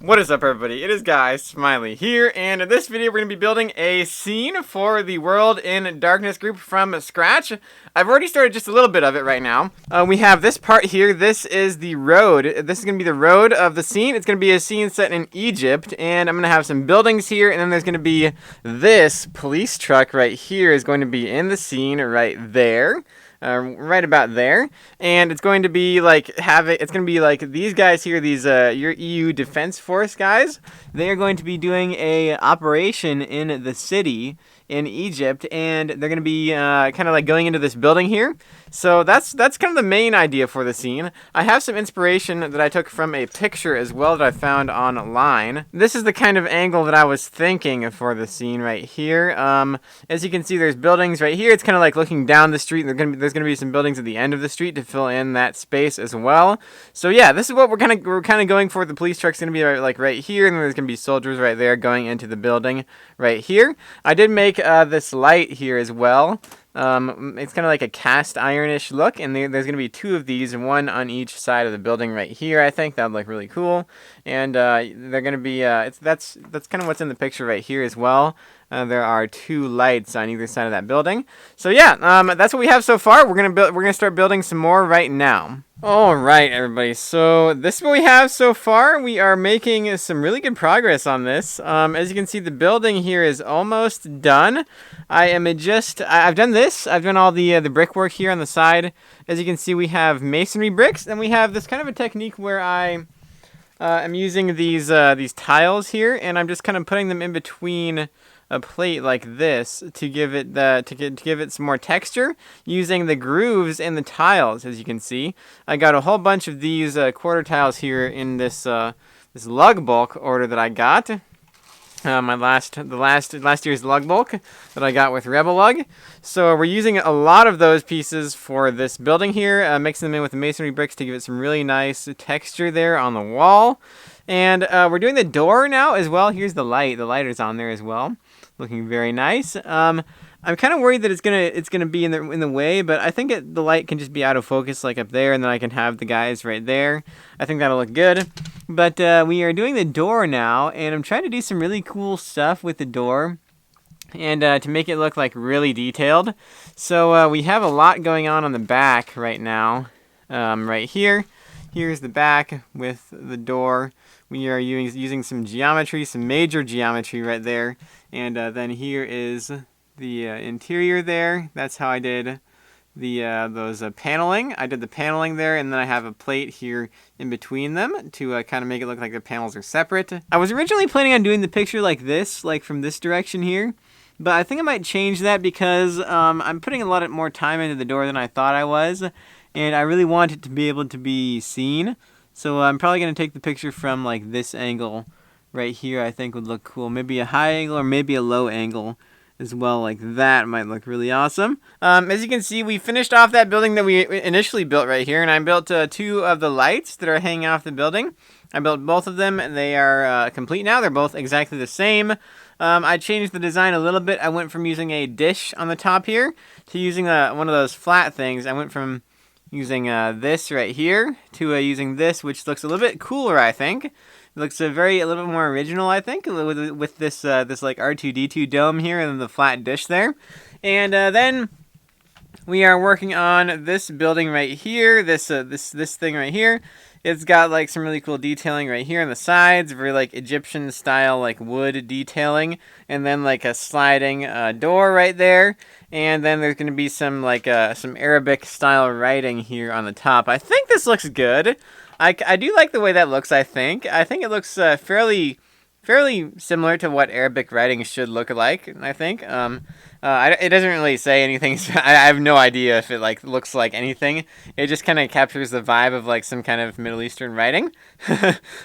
What is up, everybody? It is Guy Smiley here, and in this video we're going to be building a scene for the World in Darkness group from scratch. I've already started just a little bit of it right now. We have this part here. This is the road. This is going to be the road of the scene. It's going to be a scene set in Egypt, and I'm going to have some buildings here, and then there's going to be this police truck right here is going to be in the scene right there. Right about there, and it's going to be like it's going to be like these guys here, these your EU Defense Force guys. They are going to be doing a operation in the city in Egypt, and they're going to be kind of like going into this building here. So that's kind of the main idea for the scene. I have some inspiration that I took from a picture as well that I found online. This is the kind of angle that I was thinking for the scene right here. As you can see, there's buildings right here. It's kind of like looking down the street. There's going to be some buildings at the end of the street to fill in that space as well. So yeah, this is what we're kind of going for. The police truck's going to be right here, and then there's going to be soldiers right there going into the building right here. I did make this light here as well. It's kind of like a cast ironish look, and there's going to be two of these, one on each side of the building right here. I think that would look really cool, and they're going to be that's kind of what's in the picture right here as well. There are two lights on either side of that building. So yeah, that's what we have so far. We're gonna start building some more right now. All right, everybody. So this is what we have so far. We are making some really good progress on this. As you can see, the building here is almost done. I've done this. I've done all the brickwork here on the side. As you can see, we have masonry bricks, and we have this kind of a technique where I'm using these tiles here, and I'm just kind of putting them in between a plate like this to give it give it some more texture using the grooves in the tiles. As you can see, I got a whole bunch of these quarter tiles here in this lug bulk order that I got. Last year's lug bulk that I got with Rebel Lug. So we're using a lot of those pieces for this building here, mixing them in with the masonry bricks to give it some really nice texture there on the wall. And we're doing the door now as well. Here's the light. The lighter's on there as well, looking very nice. I'm kind of worried that it's gonna be in the way, but I think the light can just be out of focus, like up there, and then I can have the guys right there. I think that'll look good. But we are doing the door now, and I'm trying to do some really cool stuff with the door, and to make it look like really detailed. So we have a lot going on the back right now. Right here, here's the back with the door. We are using some geometry, some major geometry right there, and then here is the interior there. That's how I did those paneling. I did the paneling there, and then I have a plate here in between them to kind of make it look like the panels are separate. I was originally planning on doing the picture like this, like from this direction here, but I think I might change that because I'm putting a lot more time into the door than I thought I was, and I really want it to be able to be seen. So I'm probably going to take the picture from like this angle right here. I think would look cool. Maybe a high angle or maybe a low angle as well, like that might look really awesome. As you can see, we finished off that building that we initially built right here, and I built two of the lights that are hanging off the building. I built both of them, and they are complete now. They're both exactly the same. I changed the design a little bit. I went from using a dish on the top here to using one of those flat things. I went from using this right here to using this, which looks a little bit cooler, I think. It looks a little bit more original, I think, with this like R2-D2 dome here and then the flat dish there. And then we are working on this building right here, this thing right here. It's got like some really cool detailing right here on the sides, very like Egyptian style like wood detailing, and then like a sliding door right there. And then there's going to be some like some Arabic style writing here on the top. I think this looks good. I do like the way that looks. I think it looks fairly similar to what Arabic writing should look like. I think it doesn't really say anything. I have no idea if it like looks like anything. It just kind of captures the vibe of like some kind of Middle Eastern writing,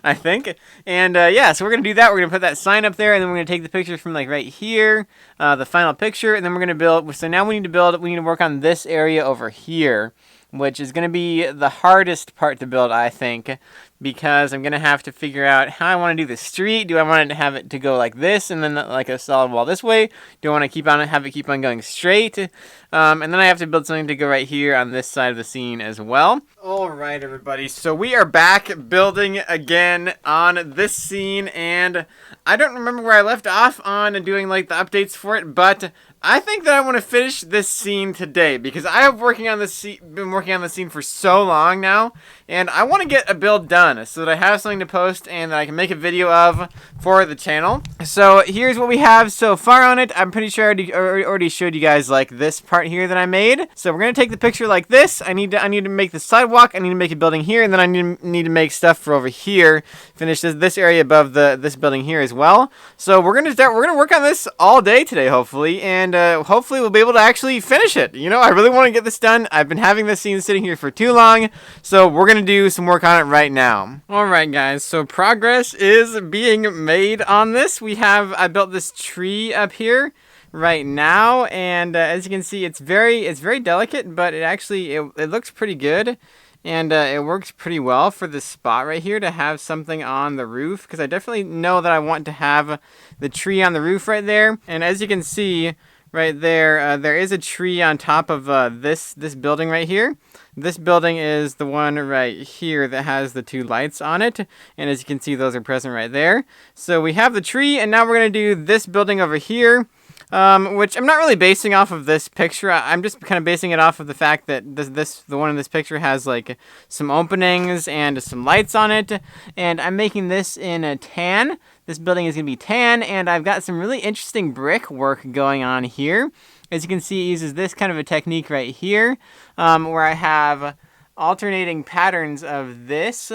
I think. And yeah, so we're gonna do that. We're gonna put that sign up there, and then we're gonna take the picture from like right here, the final picture, and then we're gonna build. So now we need to work on this area over here, which is going to be the hardest part to build, I think, because I'm going to have to figure out how I want to do the street. Do I want to have it to go like this and then like a solid wall this way? Do I want to have it keep on going straight? And then I have to build something to go right here on this side of the scene as well. All right, everybody. So we are back building again on this scene, and I don't remember where I left off on doing like the updates for it, but I think that I want to finish this scene today because I have been working on this scene for so long now, and I want to get a build done so that I have something to post and that I can make a video of for the channel. So here's what we have so far on it. I'm pretty sure I already showed you guys like this part here that I made. So we're gonna take the picture like this. I need to make the sidewalk. I need to make a building here, and then I need to make stuff for over here. Finish this area above this building here as well. So we're gonna work on this all day today, hopefully, and hopefully we'll be able to actually finish it. You know, I really want to get this done. I've been having this scene sitting here for too long, so we're gonna do some work on it right now. All right, guys. So progress is being made on this. I built this tree up here right now, and as you can see, it's very delicate, but it looks pretty good. And it works pretty well for this spot right here to have something on the roof, because I definitely know that I want to have the tree on the roof right there. And as you can see right there, there is a tree on top of this building right here. This building is the one right here that has the two lights on it, and as you can see, those are present right there. So we have the tree, and now we're going to do this building over here. Which I'm not really basing off of this picture. I'm just kind of basing it off of the fact that the one in this picture has like some openings and some lights on it, and I'm making this in a tan. This building is going to be tan, and I've got some really interesting brick work going on here. As you can see, it uses this kind of a technique right here, where I have alternating patterns of this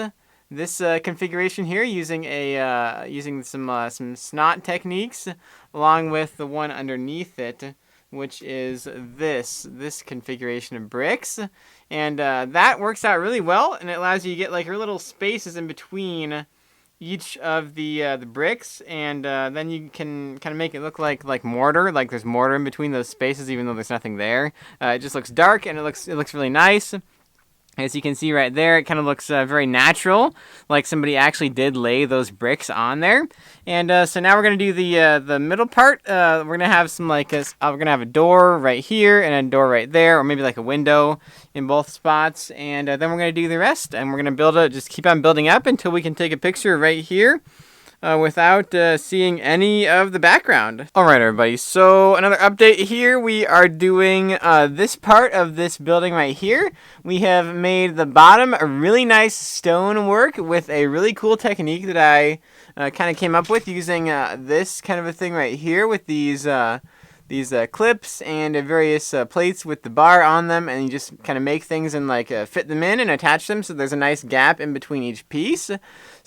configuration here using some snot techniques, along with the one underneath it, which is this configuration of bricks, and that works out really well, and it allows you to get like your little spaces in between each of the bricks, and then you can kind of make it look like mortar, like there's mortar in between those spaces, even though there's nothing there. It just looks dark, and it looks really nice. As you can see right there, it kind of looks very natural, like somebody actually did lay those bricks on there. And so now we're gonna do the middle part. We're gonna have we're gonna have a door right here and a door right there, or maybe like a window in both spots. And then we're gonna do the rest, and we're gonna just keep on building up until we can take a picture right here. Without seeing any of the background. Alright, everybody, so another update here. We are doing this part of this building right here. We have made the bottom a really nice stone work with a really cool technique that I kind of came up with using this kind of a thing right here with these clips and various plates with the bar on them, and you just kind of make things and like fit them in and attach them so there's a nice gap in between each piece.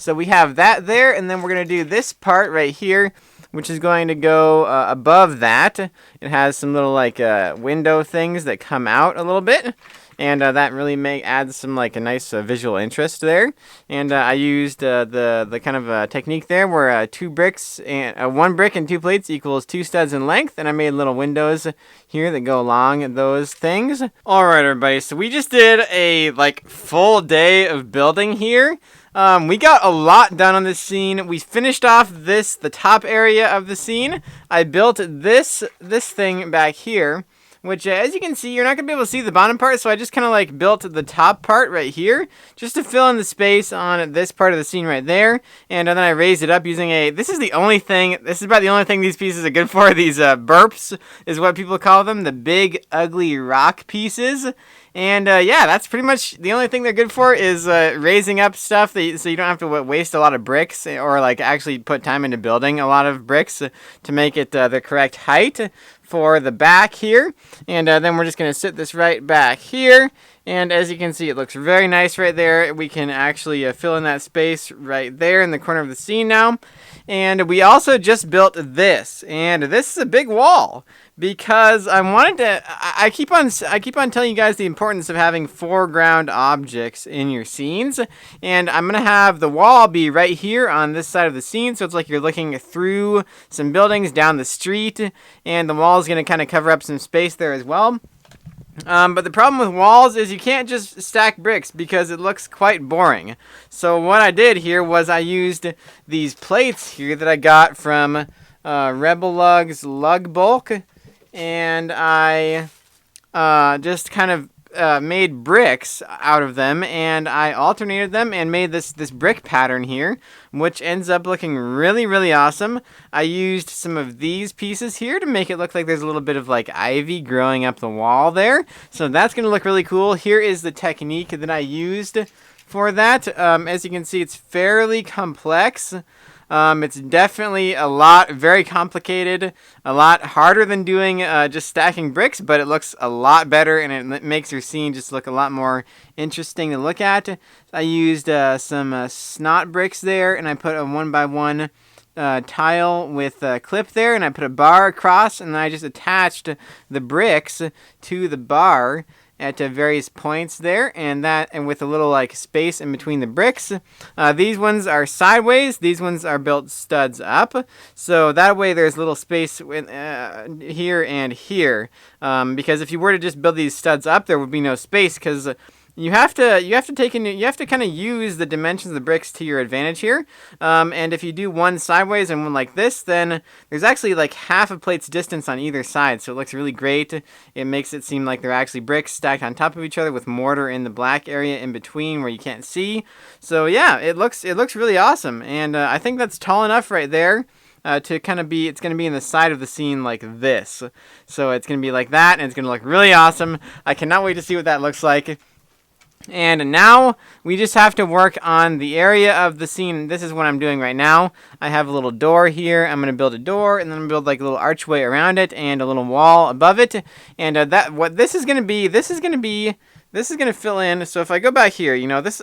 So we have that there, and then we're going to do this part right here, which is going to go above that. It has some little like window things that come out a little bit, and that really adds some like a nice visual interest there. And I used the kind of technique there where two bricks and one brick and two plates equals 2 studs in length, and I made little windows here that go along those things. All right, everybody, so we just did a like full day of building here. We got a lot done on this scene. We finished off the top area of the scene. I built this thing back here, which as you can see, you're not going to be able to see the bottom part, so I just kind of like built the top part right here, just to fill in the space on this part of the scene right there, and then I raised it up using this is about the only thing these pieces are good for. These burps is what people call them, the big ugly rock pieces. And yeah, that's pretty much the only thing they're good for, is raising up stuff so you don't have to waste a lot of bricks or like actually put time into building a lot of bricks to make it the correct height for the back here. And then we're just going to sit this right back here. And as you can see, it looks very nice right there. We can actually fill in that space right there in the corner of the scene now. And we also just built this, and this is a big wall because I keep on telling you guys the importance of having foreground objects in your scenes, and I'm gonna have the wall be right here on this side of the scene, so it's like you're looking through some buildings down the street, and the wall is gonna kind of cover up some space there as well. But the problem with walls is you can't just stack bricks because it looks quite boring. So what I did here was I used these plates here that I got from Rebel Lug's Lug Bulk, and I just kind of made bricks out of them, and I alternated them and made this brick pattern here, which ends up looking really, really awesome. I used some of these pieces here to make it look like there's a little bit of like ivy growing up the wall there, so that's going to look really cool. Here is the technique that I used for that. As you can see, it's fairly complex. It's definitely very complicated, a lot harder than doing just stacking bricks, but it looks a lot better, and it makes your scene just look a lot more interesting to look at. I used some snot bricks there, and I put a 1x1 tile with a clip there, and I put a bar across, and then I just attached the bricks to the bar at various points there, and with a little like space in between the bricks. These ones are sideways, these ones are built studs up, so that way there's a little space here and here, because if you were to just build these studs up, there would be no space, because you have to kind of use the dimensions of the bricks to your advantage here. And if you do one sideways and one like this, then there's actually like half a plate's distance on either side. So it looks really great. It makes it seem like they're actually bricks stacked on top of each other with mortar in the black area in between where you can't see. So yeah, it looks really awesome. And I think that's tall enough right there. To kind of be, it's going to be in the side of the scene like this. So it's going to be like that, and it's going to look really awesome. I cannot wait to see what that looks like. And now we just have to work on the area of the scene. This is what I'm doing right now. I have a little door here. I'm going to build a door, and then I'm going to build like a little archway around it and a little wall above it. And this is going to fill in. So if I go back here,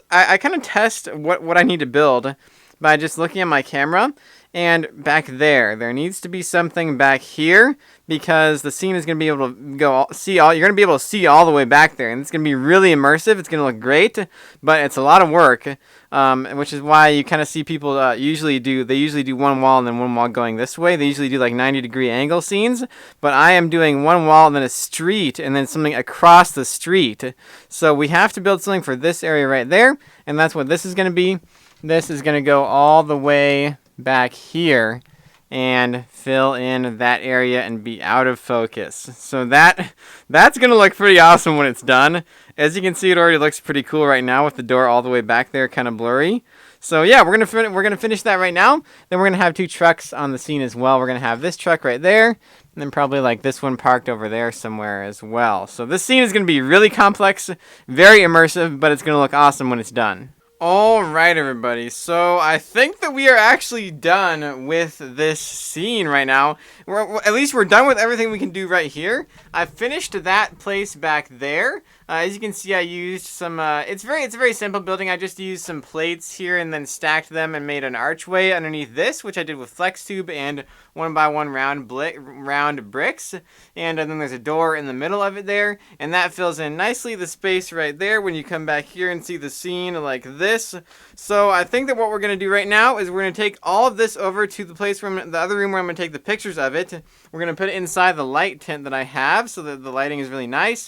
I kind of test what I need to build by just looking at my camera. And back there needs to be something back here, because the scene is going to be able to you're going to be able to see all the way back there, and it's going to be really immersive. It's going to look great, but it's a lot of work, which is why you kind of see people usually do one wall and then one wall going this way. They usually do like 90-degree angle scenes, but I am doing one wall and then a street and then something across the street. So we have to build something for this area right there, and that's what this is going to be. This is going to go all the way back here and fill in that area and be out of focus. So that's gonna look pretty awesome when it's done. As you can see, it already looks pretty cool right now with the door all the way back there, kind of blurry. So yeah, we're gonna finish that right now. Then we're gonna have two trucks on the scene as well. We're gonna have this truck right there, and then probably like this one parked over there somewhere as well. So this scene is gonna be really complex, very immersive, but it's gonna look awesome when it's done. Alright everybody, so I think that we are actually done with this scene right now. At least we're done with everything we can do right here. I finished that place back there. As you can see, I used some, it's a very simple building. I just used some plates here and then stacked them and made an archway underneath this, which I did with flex tube and 1x1 round bricks. And then there's a door in the middle of it there, and that fills in nicely the space right there when you come back here and see the scene like this. So I think that what we're going to do right now is we're going to take all of this over to the place where the other room where I'm going to take the pictures of it. We're going to put it inside the light tent that I have so that the lighting is really nice.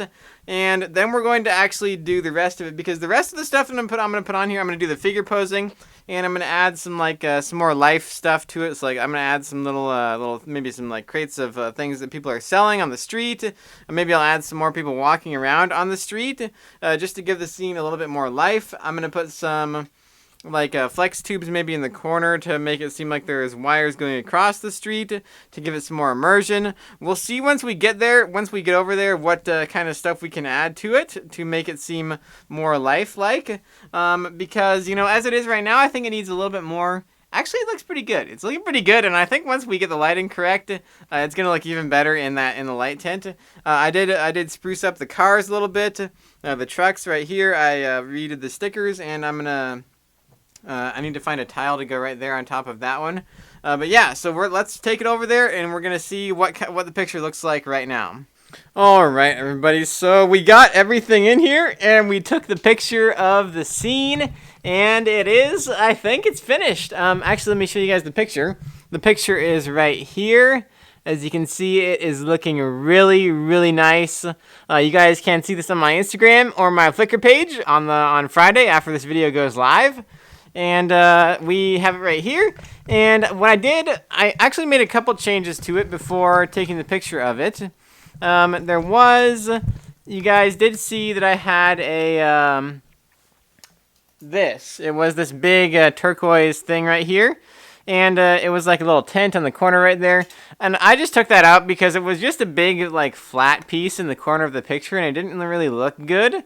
And then we're going to actually do the rest of it, because the rest of the stuff that I'm going to put on here, I'm going to do the figure posing, and I'm going to add some some more life stuff to it. So like I'm going to add some little maybe some like crates of things that people are selling on the street. Maybe I'll add some more people walking around on the street, just to give the scene a little bit more life. I'm going to put some flex tubes maybe in the corner to make it seem like there's wires going across the street to give it some more immersion. We'll see once we get over there, what kind of stuff we can add to it to make it seem more lifelike. Because, as it is right now, I think it needs a little bit more. Actually, it looks pretty good. It's looking pretty good, and I think once we get the lighting correct, it's gonna look even better in the light tent. I did spruce up the cars a little bit. The trucks right here, I redid the stickers, and I need to find a tile to go right there on top of that one. But yeah, so let's take it over there, and we're gonna see what the picture looks like right now. All right, everybody. So we got everything in here, and we took the picture of the scene, and I think it's finished. Actually, let me show you guys the picture. The picture is right here. As you can see, it is looking really, really nice. You guys can see this on my Instagram or my Flickr page on Friday after this video goes live. And we have it right here. And what I did, I actually made a couple changes to it before taking the picture of it. You guys did see that I had a, it was this big turquoise thing right here. And it was like a little tent on the corner right there. And I just took that out because it was just a big, like, flat piece in the corner of the picture, and it didn't really look good.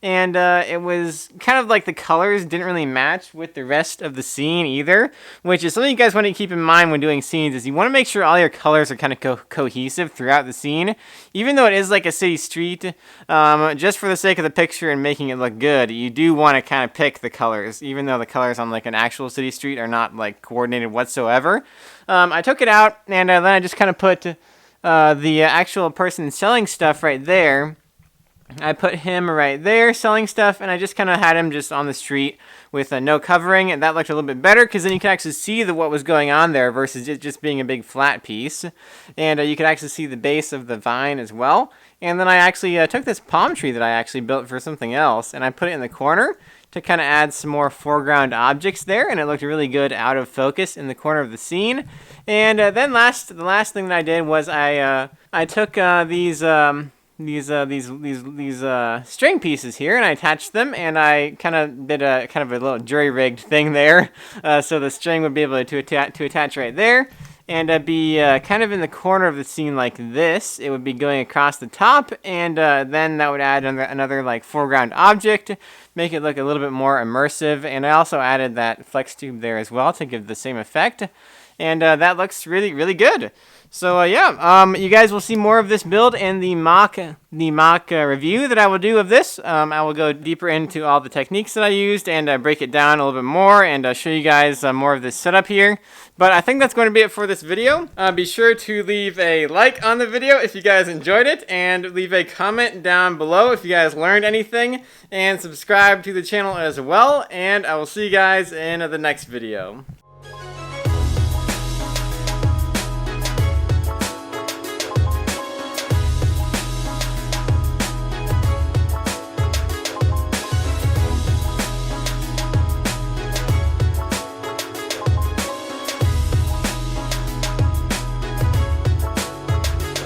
And it was kind of like the colors didn't really match with the rest of the scene either, which is something you guys want to keep in mind when doing scenes, is you want to make sure all your colors are kind of cohesive throughout the scene. Even though it is like a city street, just for the sake of the picture and making it look good, you do want to kind of pick the colors, even though the colors on like an actual city street are not like coordinated whatsoever. I took it out, and then I just kind of put the actual person selling stuff right there. I put him right there selling stuff, and I just kind of had him just on the street with no covering, and that looked a little bit better because then you can actually see what was going on there versus it just being a big flat piece. And you could actually see the base of the vine as well. And then I actually took this palm tree that I actually built for something else, and I put it in the corner to kind of add some more foreground objects there, and it looked really good out of focus in the corner of the scene. And then the last thing that I did was I took these string pieces here, and I attached them, and I kind of did a little jury-rigged thing there, so the string would be able to attach right there, and be kind of in the corner of the scene like this. It would be going across the top, and then that would add another like foreground object, make it look a little bit more immersive. And I also added that flex tube there as well to give the same effect, and that looks really, really good. So you guys will see more of this build in the mock review that I will do of this. I will go deeper into all the techniques that I used and break it down a little bit more and show you guys more of this setup here. But I think that's going to be it for this video. Be sure to leave a like on the video if you guys enjoyed it, and leave a comment down below if you guys learned anything, and subscribe to the channel as well. And I will see you guys in the next video.